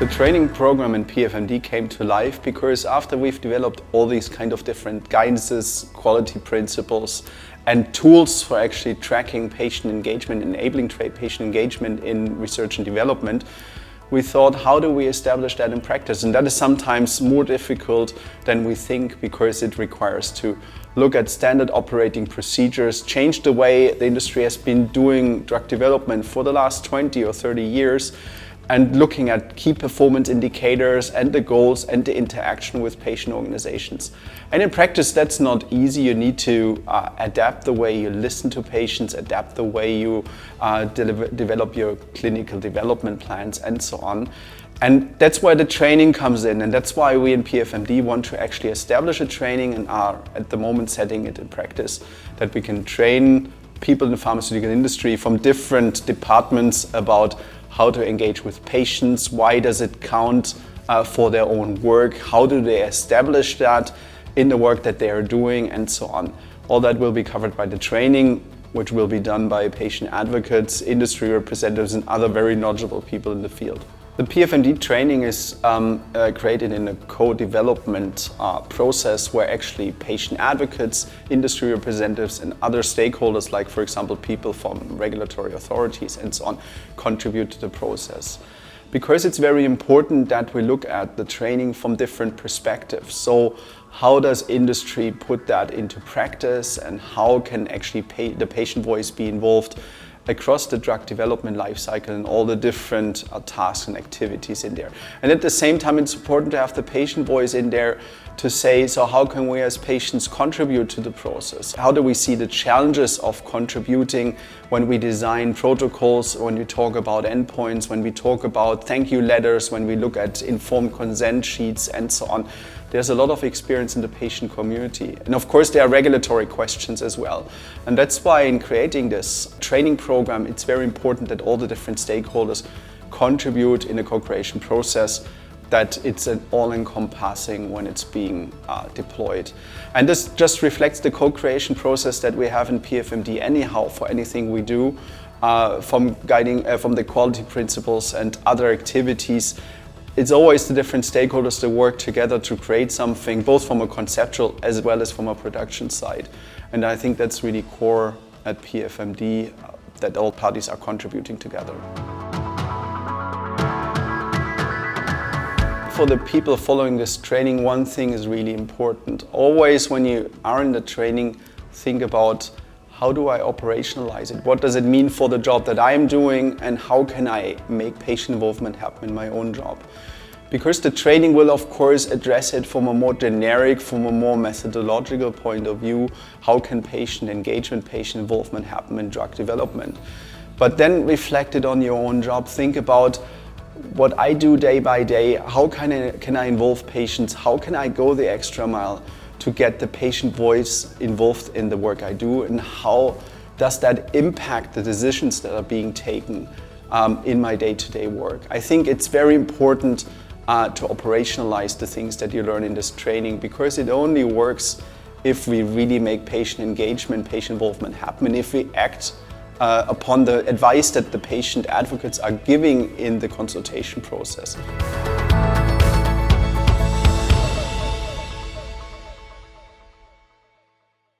The training program in PFMD came to life because after we've developed all these kind of different guidances, quality principles, and tools for actually tracking patient engagement, enabling patient engagement in research and development, we thought, how do we establish that in practice? And that is sometimes more difficult than we think because it requires to look at standard operating procedures, change the way the industry has been doing drug development for the last 20 or 30 years, and looking at key performance indicators and the goals and the interaction with patient organizations. And in practice, that's not easy. You need to adapt the way you listen to patients, adapt the way you develop your clinical development plans, and so on. And that's where the training comes in, and that's why we in PFMD want to actually establish a training and are at the moment setting it in practice, that we can train people in the pharmaceutical industry from different departments about how to engage with patients, why does it count for their own work, how do they establish that in the work that they are doing, and so on. All that will be covered by the training, which will be done by patient advocates, industry representatives, and other very knowledgeable people in the field. The PFMD training is created in a co-development process where actually patient advocates, industry representatives, and other stakeholders, like for example people from regulatory authorities and so on, contribute to the process. Because it's very important that we look at the training from different perspectives. So how does industry put that into practice, and how can actually the patient voice be involved across the drug development life cycle and all the different tasks and activities in there. And at the same time, it's important to have the patient voice in there to say, so how can we as patients contribute to the process? How do we see the challenges of contributing when we design protocols, when we talk about endpoints, when we talk about thank you letters, when we look at informed consent sheets and so on. There's a lot of experience in the patient community. And of course, there are regulatory questions as well. And that's why in creating this training program, it's very important that all the different stakeholders contribute in the co-creation process, that it's an all-encompassing when it's being deployed. And this just reflects the co-creation process that we have in PFMD anyhow for anything we do, from the quality principles and other activities. It's always the different stakeholders that work together to create something, both from a conceptual as well as from a production side. And I think that's really core at PFMD, that all parties are contributing together. For the people following this training, one thing is really important. Always when you are in the training, think about, how do I operationalize it? What does it mean for the job that I'm doing, and how can I make patient involvement happen in my own job? Because the training will of course address it from a more generic, from a more methodological point of view. How can patient engagement, patient involvement happen in drug development? But then reflect it on your own job. Think about what I do day by day. How can I involve patients? How can I go the extra mile to get the patient voice involved in the work I do, and how does that impact the decisions that are being taken in my day-to-day work? I think it's very important to operationalize the things that you learn in this training, because it only works if we really make patient engagement, patient involvement happen, and if we act upon the advice that the patient advocates are giving in the consultation process.